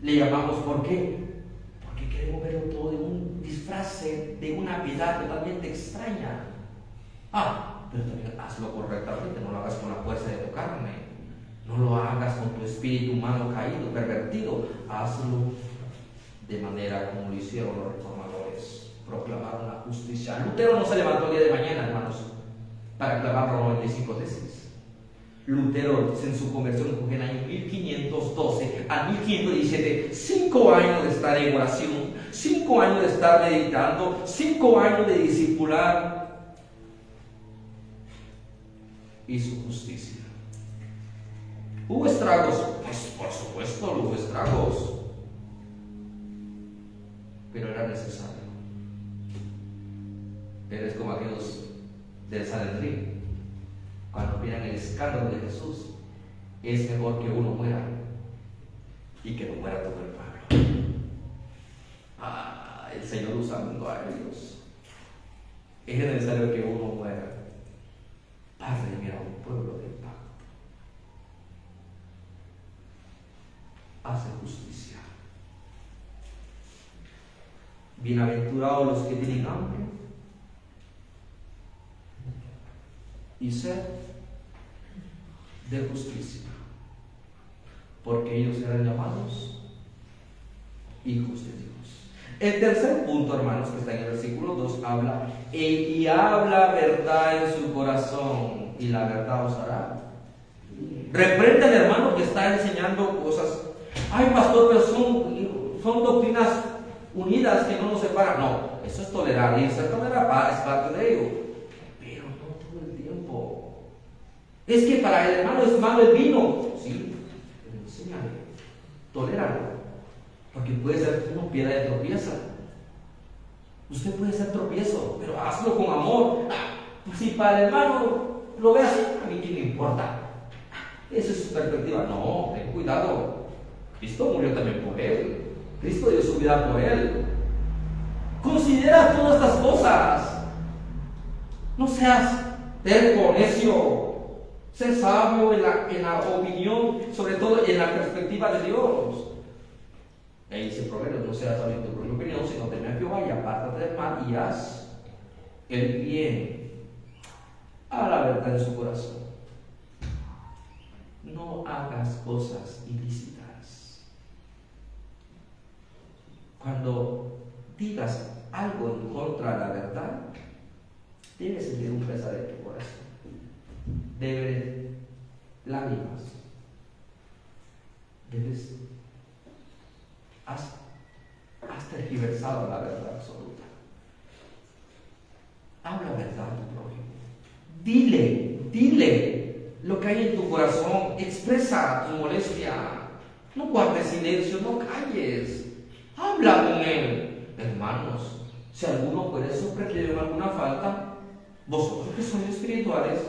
Le llamamos, ¿por qué? Porque queremos verlo todo de un disfrace, de una piedad totalmente extraña. Pero también hazlo correctamente, no lo hagas con la fuerza de tu carne, no lo hagas con tu espíritu humano caído, pervertido. Hazlo de manera como lo hicieron los reformadores, proclamaron la justicia. Lutero no se levantó el día de mañana, hermanos, para clamar los 95 tesis. Lutero en su conversión en el año 1512 a 1517, 5 años de estar en oración, 5 años de estar meditando, 5 años de discipular, y su justicia. ¿Hubo estragos? Pues por supuesto hubo estragos, pero era necesario. Pero es como aquellos del Sanedrín, cuando miran el escándalo de Jesús, es mejor que uno muera y que no muera todo el pueblo. El Señor usando a ellos. Es necesario que uno muera para redimir a un pueblo de pacto. Hace justicia. Bienaventurados los que tienen hambre y sed de justicia, porque ellos serán llamados hijos de Dios. El tercer punto, hermanos, que está en el versículo 2, habla, y habla verdad en su corazón, y la verdad os hará. Reprende al hermano que está enseñando cosas. Ay, pastor, pero son doctrinas unidas que no nos separan. No, eso es tolerar, y ser tolerable es parte de ello, pero no todo el tiempo. Es que para el hermano es malo el vino. Sí, enséñale, toléralo. Porque puede ser una piedra de tropieza. Usted puede ser tropiezo, pero hazlo con amor. Si para el hermano lo ve así, a mí qué me importa. Esa es su perspectiva. No, ten cuidado. Cristo murió también por él. Cristo dio su vida por él. Considera todas estas cosas. No seas terco, necio. Sé sabio en la opinión, sobre todo en la perspectiva de Dios. Ahí dice Proverbios, no seas sabio en tu propia opinión, sino teme a Jehová y apártate del mal y haz el bien. A la verdad en su corazón. No hagas cosas ilícitas. Cuando digas algo en contra de la verdad, debes sentir un pesar en tu corazón. Debes lágrimas. Has tergiversado la verdad absoluta. Habla verdad a tu prójimo. Dile lo que hay en tu corazón. Expresa tu molestia. No guardes silencio, no calles. Habla con él. Hermanos, si alguno puede sorprender en alguna falta, vosotros que sois espirituales,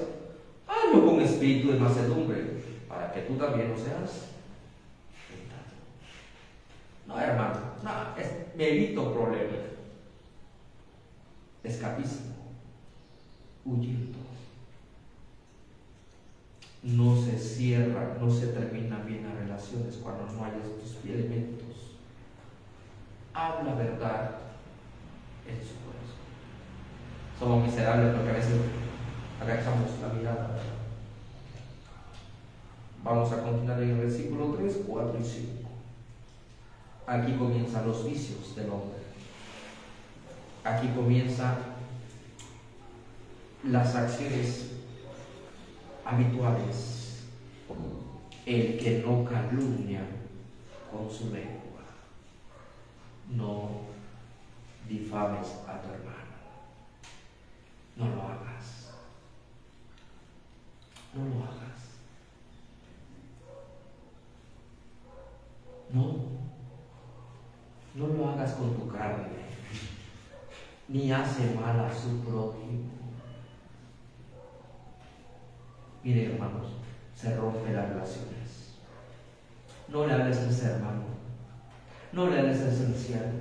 hazlo con espíritu de mansedumbre, para que tú también no seas tentado. No, hermano, no, me evito problemas. Escapismo, huyendo. No se cierra, no se terminan bien las relaciones cuando no hay estos elementos. Habla verdad en su corazón. Somos miserables porque a veces agachamos la mirada. Vamos a continuar en el versículo 3, 4 y 5. Aquí comienzan los vicios del hombre. Aquí comienzan las acciones habituales. El que no calumnia con su lengua. No difames a tu hermano. No lo hagas. No lo hagas. No lo hagas con tu carne, ni hace mal a su prójimo. Miren, hermanos, se rompen las relaciones. No le hables a ese hermano, no le hables a ese anciano,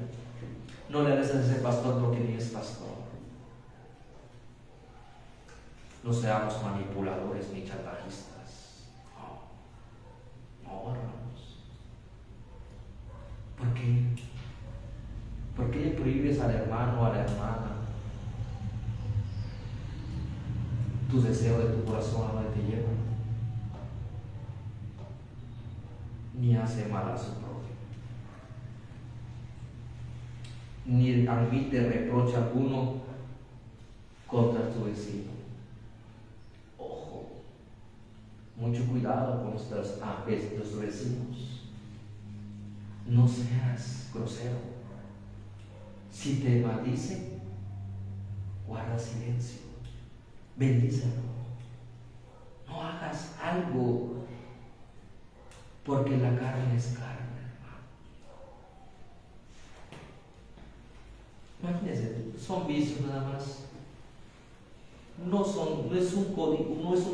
no le hables a ese pastor porque ni es pastor. No seamos manipuladores ni chantajistas. No, hermanos. ¿Por qué? ¿Por qué le prohíbes al hermano o a la hermana tus deseos de tu corazón a donde te llevan? Ni hace mal a su prójimo, ni admite reproche alguno contra tu vecino. Ojo, mucho cuidado con nuestros vecinos. No seas grosero. Si te maldice, guarda silencio. Bendícelo. No hagas algo porque la carne es carne, hermano. Imagínense, son vicios nada más. No es un código, no es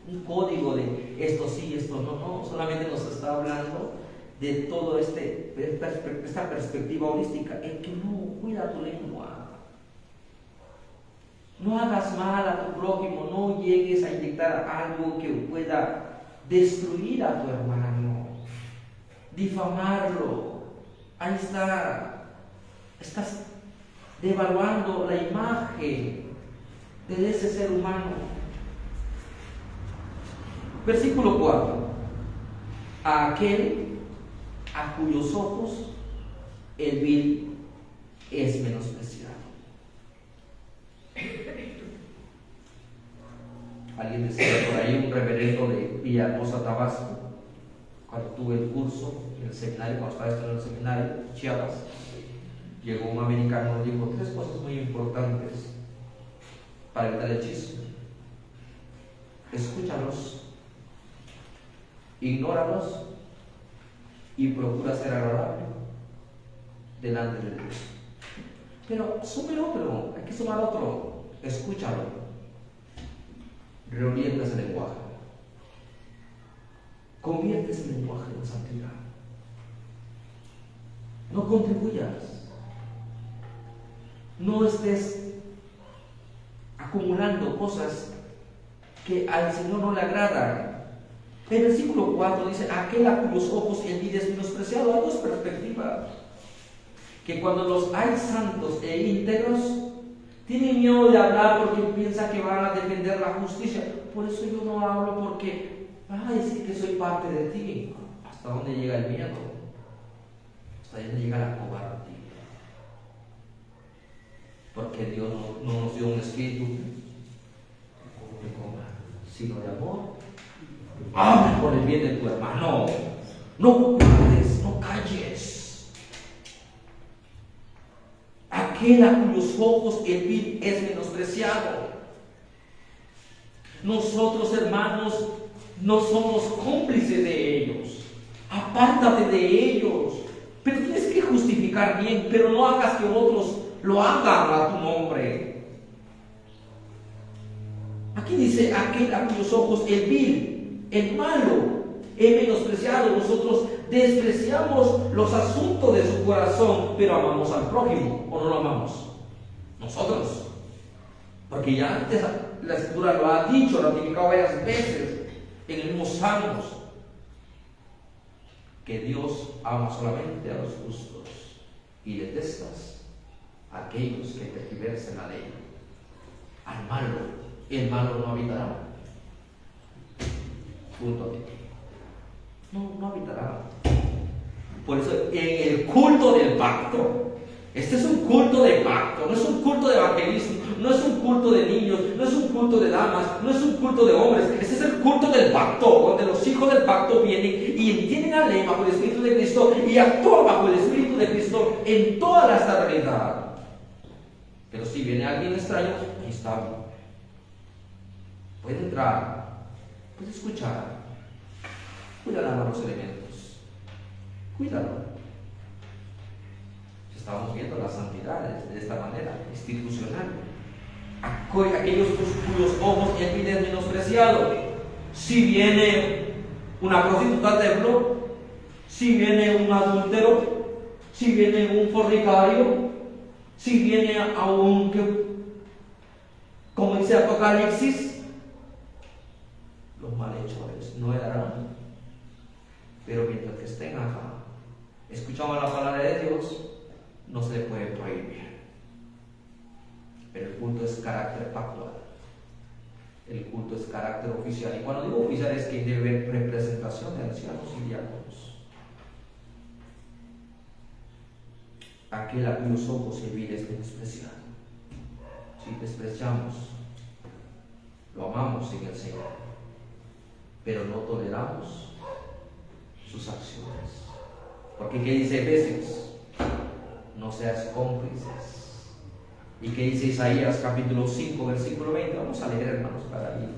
un código de esto sí, esto no, solamente nos está hablando de todo esta perspectiva holística, en que no cuida tu lengua. No hagas mal a tu prójimo, no llegues a inyectar algo que pueda destruir a tu hermano, difamarlo. Ahí estás devaluando la imagen de ese ser humano. Versículo 4. A aquel a cuyos ojos el vil es menospreciado. Alguien decía por ahí, un reverendo de Villahermosa, Tabasco, cuando tuve el curso en el seminario, cuando estaba estudiando en el seminario, Chiapas, llegó un americano y dijo 3 cosas muy importantes para evitar el chisme: escúchalos, ignóralos y procura ser agradable delante de Dios. Pero sume otro, hay que sumar otro: escúchalo, reorienta ese lenguaje, convierte ese lenguaje en santidad, no contribuyas, no estés acumulando cosas que al Señor no le agradan. El versículo 4 dice: aquel a cuyos ojos el bien es menospreciado. Algo es perspectiva, que cuando los hay santos e íntegros, tienen miedo de hablar porque piensan que van a defender la justicia. Por eso yo no hablo, porque van a decir que soy parte de ti. ¿Hasta dónde llega el miedo? Hasta dónde llega la cobardía. Porque Dios no nos dio un espíritu de cobarde, sino de amor. Habla por el bien de tu hermano. No guardes, no calles. Aquel a cuyos ojos el vil es menospreciado. Nosotros, hermanos, no somos cómplices de ellos. Apártate de ellos. Pero tienes que justificar bien, pero no hagas que otros lo hagan a tu nombre. Aquí dice: aquel a cuyos ojos el vil, el malo, es menospreciado. Nosotros despreciamos los asuntos de su corazón, pero amamos al prójimo. ¿O no lo amamos? Nosotros. Porque ya antes la Escritura lo ha dicho, lo ha indicado varias veces en el mismo Salmos, que Dios ama solamente a los justos y detestas a aquellos que tergiversan la ley. Al malo, el malo no habitará. Punto. No habitará. Por eso en el culto del pacto, este es un culto de pacto, no es un culto de evangelismo, no es un culto de niños, no es un culto de damas, no es un culto de hombres. Este es el culto del pacto, donde los hijos del pacto vienen y entienden la ley bajo el Espíritu de Cristo y actúan bajo el Espíritu de Cristo en toda la estabilidad. Pero si viene alguien extraño, ahí está. Puede entrar, puede escuchar. Cuídalo los elementos, cuídalo. Estamos viendo la santidad de esta manera institucional. Aquellos cuyos ojos el bien es menospreciado. Si viene una prostituta al templo, si viene un adúltero, si viene un fornicario, si viene a un, como dice Apocalipsis, los malhechores no heredarán. Pero mientras que estén acá, escuchando la palabra de Dios, no se le puede prohibir. Pero el culto es carácter pactual. El culto es carácter oficial. Y cuando digo oficial es que debe haber representación de ancianos y diáconos. Aquel a cuyos ojos el vil es menospreciado. Si despreciamos, lo amamos en el Señor, pero no toleramos sus acciones. Porque ¿qué dice Efesios? No seas cómplices. ¿Y qué dice Isaías capítulo 5 versículo 20? Vamos a leer, hermanos, para ir.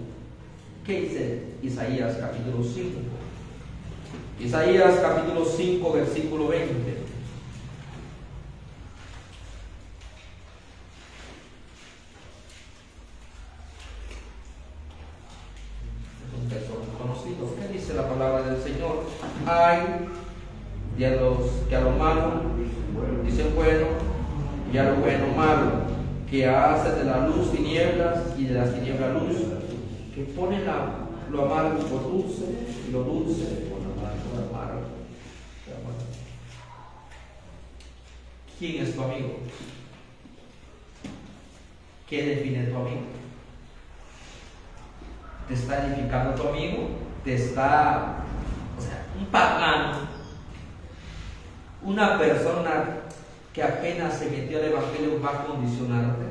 ¿Qué dice Isaías capítulo 5? Isaías capítulo 5 versículo 20. Es un texto conocido. ¿Qué dice la palabra del Señor? Ay de los que a lo malo dicen bueno y a lo bueno malo, que hacen de la luz tinieblas y de las tinieblas luz, que ponen lo amargo por dulce y lo dulce por amargo. ¿Quién es tu amigo? ¿Qué define tu amigo? ¿Te está edificando tu amigo? ¿Te está, un pagano? Una persona que apenas se metió al Evangelio va a condicionarte?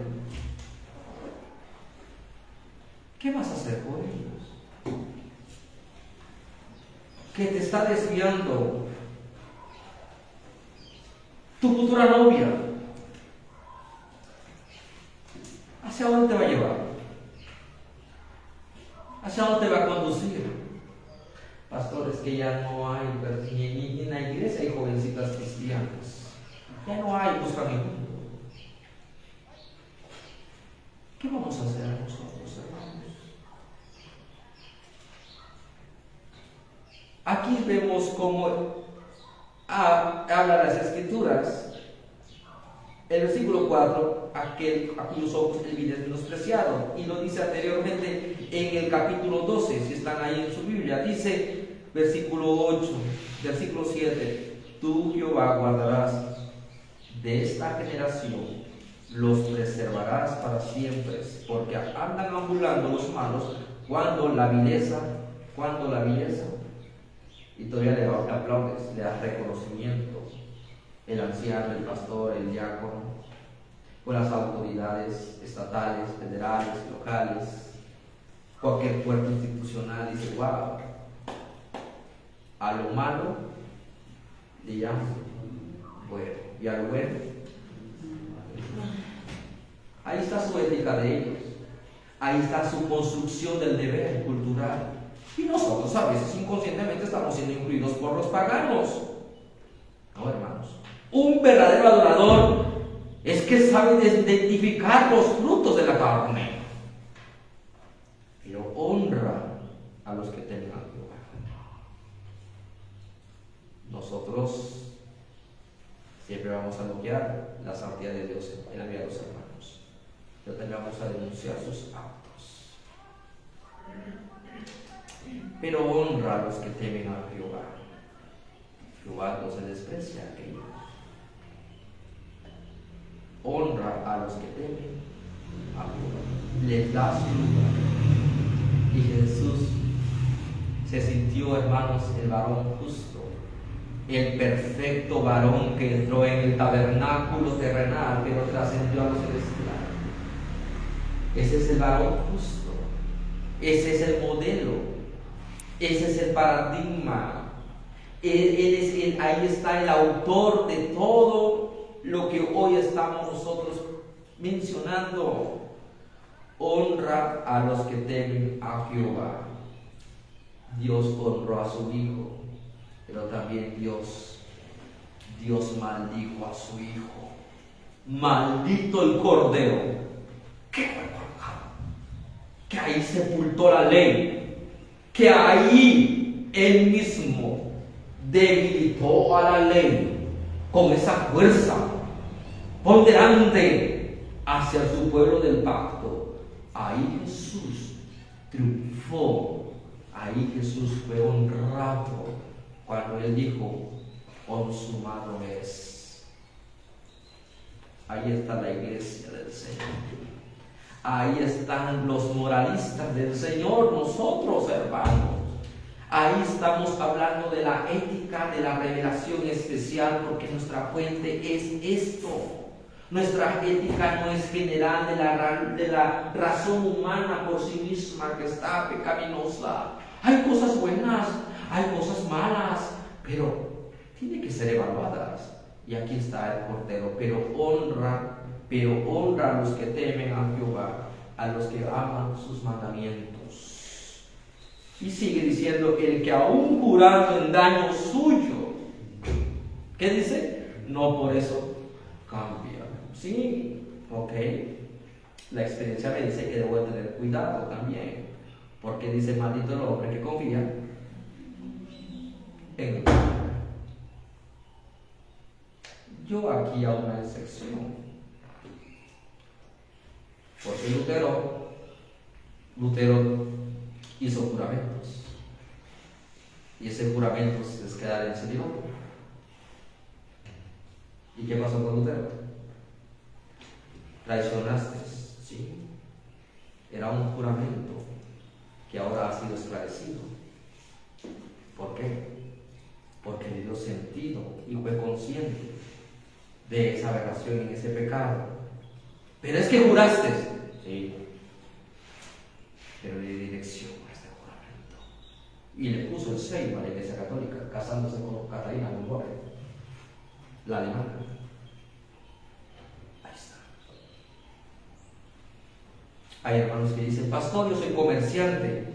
¿Qué vas a hacer por ellos? Que te está desviando tu futura novia. ¿Hacia dónde te va a llevar? ¿Hacia dónde te va a conducir? Pastores, que ya no hay, ni en la iglesia hay jovencitas cristianas. Ya no hay, buscan el mundo. ¿Qué vamos a hacer nosotros, hermanos? Aquí vemos cómo habla las Escrituras. El versículo 4, aquel a cuyos ojos el bien es menospreciado. Y lo dice anteriormente en el capítulo 12, si están ahí en su Biblia. Dice, versículo 8, versículo 7, tú, Jehová, guardarás de esta generación, los preservarás para siempre, porque andan ambulando los malos cuando la vileza, y todavía le aplaudes, le das reconocimiento, el anciano, el pastor, el diácono, o las autoridades estatales, federales, locales, cualquier cuerpo institucional, dice, wow, a lo malo le llaman bueno, y a lo bueno, ahí está su ética de ellos, ahí está su construcción del deber cultural. Y nosotros a veces inconscientemente estamos siendo incluidos por los paganos. No, hermanos. Un verdadero adorador es que sabe identificar los frutos de la carne, pero honra a los que temen a Jehová. Nosotros siempre vamos a bloquear la santidad de Dios en la vida de los hermanos, pero también vamos a denunciar sus actos. Pero honra a los que temen a Jehová. Jehová no se desprecia a aquellos. Honra a los que temen a Jehová. Les da su lugar. Y Jesús se sintió, hermanos, el varón justo, el perfecto varón que entró en el tabernáculo terrenal, pero trascendió a los celestiales. Ese es el varón justo. Ese es el modelo. Ese es el paradigma. Ahí está el autor de todo lo que hoy estamos nosotros mencionando. Honra a los que temen a Jehová. Dios honró a su Hijo, pero también Dios maldijo a su Hijo. Maldito el Cordero que fue colgado, que ahí sepultó la ley, que ahí él mismo debilitó a la ley con esa fuerza ponderante hacia su pueblo del pacto. Ahí Jesús triunfó, ahí Jesús fue honrado cuando él dijo, consumado es. Ahí está la iglesia del Señor. Ahí están los moralistas del Señor, nosotros, hermanos. Ahí estamos hablando de la ética, de la revelación especial, porque nuestra fuente es esto. Nuestra ética no es general de la razón humana por sí misma que está pecaminosa. Hay cosas buenas, hay cosas malas, pero tienen que ser evaluadas. Y aquí está el Cordero, pero honra a los que temen a Jehová, a los que aman sus mandamientos. Y sigue diciendo, el que aún jurando en daño suyo, ¿qué dice? No por eso cambia. Sí, ok. La experiencia me dice que debo tener cuidado también, porque dice, maldito el hombre que confía en el hombre. Yo aquí hago una excepción, porque Lutero hizo juramentos, y ese juramento es quedar en celibato. ¿Y qué pasó con Lutero? Traicionaste, sí. Era un juramento que ahora ha sido esclarecido. ¿Por qué? Porque le dio sentido y fue consciente de esa aberración, en ese pecado. Pero es que juraste. Sí. Pero le di dirección a este juramento. Y le puso el sello a la Iglesia Católica, casándose con Catalina Mongolia, la alemana. Ahí está. Hay hermanos que dicen, pastor, yo soy comerciante.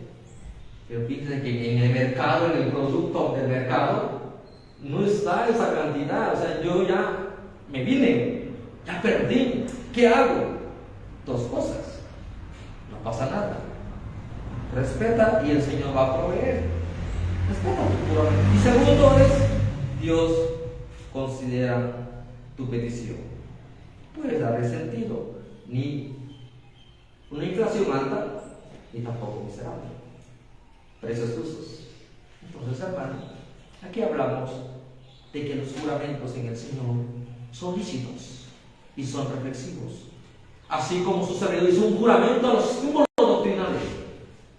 Pero fíjense que en el mercado, en el producto del mercado, no está esa cantidad. O sea, yo ya me vine, ya perdí. ¿Qué hago? Dos cosas. No pasa nada. Respeta y el Señor va a proveer. Respeta tu juramento. Y segundo es, Dios considera tu petición. Puedes darle sentido. Ni una inflación alta, ni tampoco miserable. Precios justos. Entonces, hermano, aquí hablamos de que los juramentos en el Señor son lícitos y son reflexivos. Así como su servidor hizo un juramento a los símbolos doctrinales,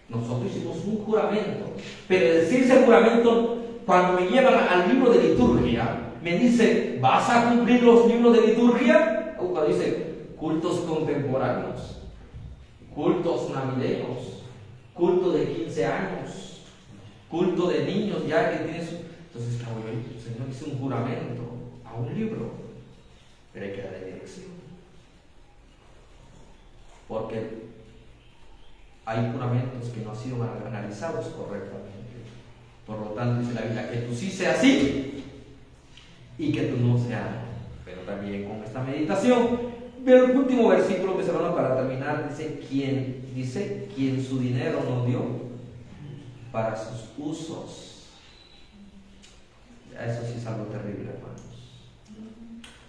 nosotros hicimos un juramento. Pero decirse juramento, cuando me llevan al libro de liturgia, me dice, ¿vas a cumplir los libros de liturgia? Cuando dice, cultos contemporáneos, cultos navideños, culto de 15 años, culto de niños ya que tiene su... Entonces, el Señor hizo un juramento a un libro, pero hay que darle dirección. Porque hay juramentos que no han sido analizados correctamente. Por lo tanto, dice la Biblia, que tú sí seas así y que tú no seas no. Pero también con esta meditación, pero el último versículo, mis hermanos, para terminar, dice, quien su dinero no dio para sus usos. Eso sí es algo terrible, hermanos.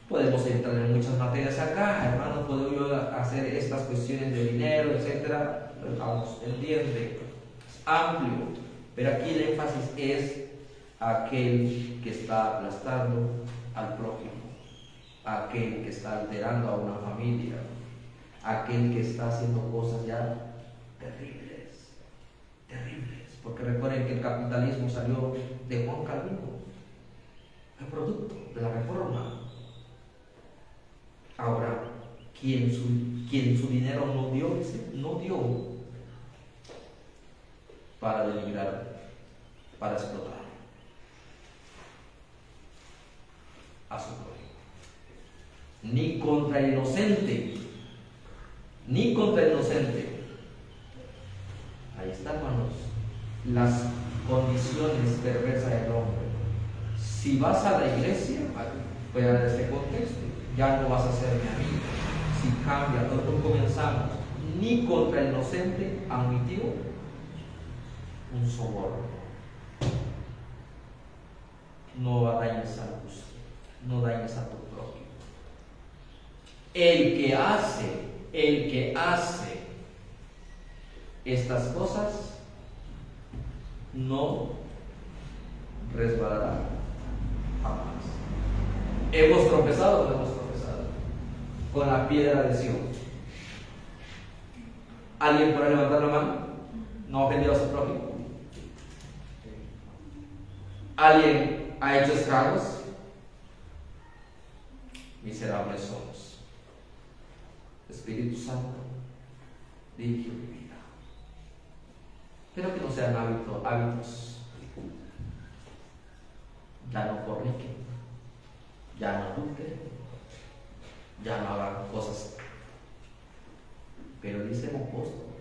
Podemos entrar en muchas materias acá, hermanos, puedo yo hacer estas cuestiones de dinero, etcétera. Vamos, entiende, es amplio, pero aquí el énfasis es aquel que está aplastando al prójimo, aquel que está alterando a una familia, aquel que está haciendo cosas ya terribles, porque recuerden que el capitalismo salió de Juan Calvino, el producto de la reforma. Ahora, quien su dinero no dio, no dio para denigrar, para explotar a su prójimo. Ni contra el inocente. Ahí están, hermanos, las condiciones perversas del hombre. Si vas a la iglesia, voy a dar este contexto, ya no vas a ser mi amigo. Si cambia, nosotros comenzamos, ni contra el inocente admitió un soborno. No dañes al justo, no dañes a tu prójimo. El que hace estas cosas no resbalará jamás. ¿Hemos tropezado o no hemos tropezado con la piedra de Sion? ¿Alguien puede levantar la mano? ¿No ha ofendido a su prójimo? ¿Alguien ha hecho estragos? Miserables somos. Espíritu Santo, dirige mi vida. Pero que no sean hábitos. Ya no forniquen, ya no adulteren, ya no hagan cosas. Pero dice el apóstol,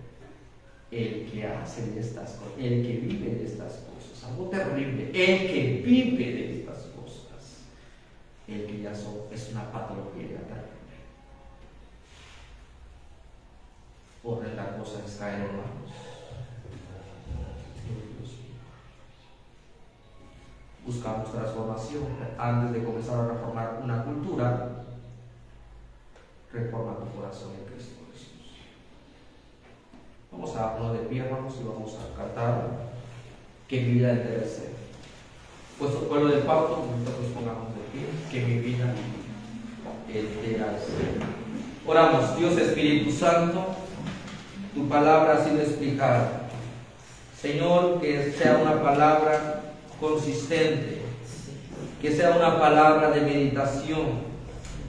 el que hace de estas cosas, el que vive de estas cosas, algo terrible, el que vive de estas cosas, el que ya es una patología terrible. Horrenda cosa es caer, hermanos. Buscamos transformación. Antes de comenzar a reformar una cultura, reforma tu corazón en Cristo Jesús. Vamos a ponernos de pie, hermanos, y vamos a cantar que mi vida debe ser. Pues el pueblo del pacto, nosotros pongamos de pie, que mi vida debe ser. Oramos. Dios Espíritu Santo, tu palabra ha sido explicada. Señor, que sea una palabra consistente, que sea una palabra de meditación,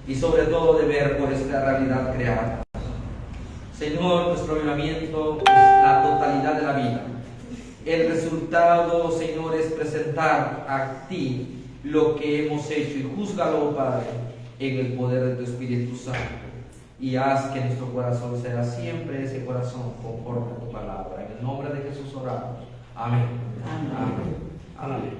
y sobre todo de ver por esta realidad creada. Señor, nuestro avivamiento es la totalidad de la vida. El resultado, Señor, es presentar a ti lo que hemos hecho, y júzgalo, Padre, en el poder de tu Espíritu Santo. Y haz que nuestro corazón sea siempre ese corazón conforme a tu palabra. En el nombre de Jesús oramos. Amén. Amén. Amén.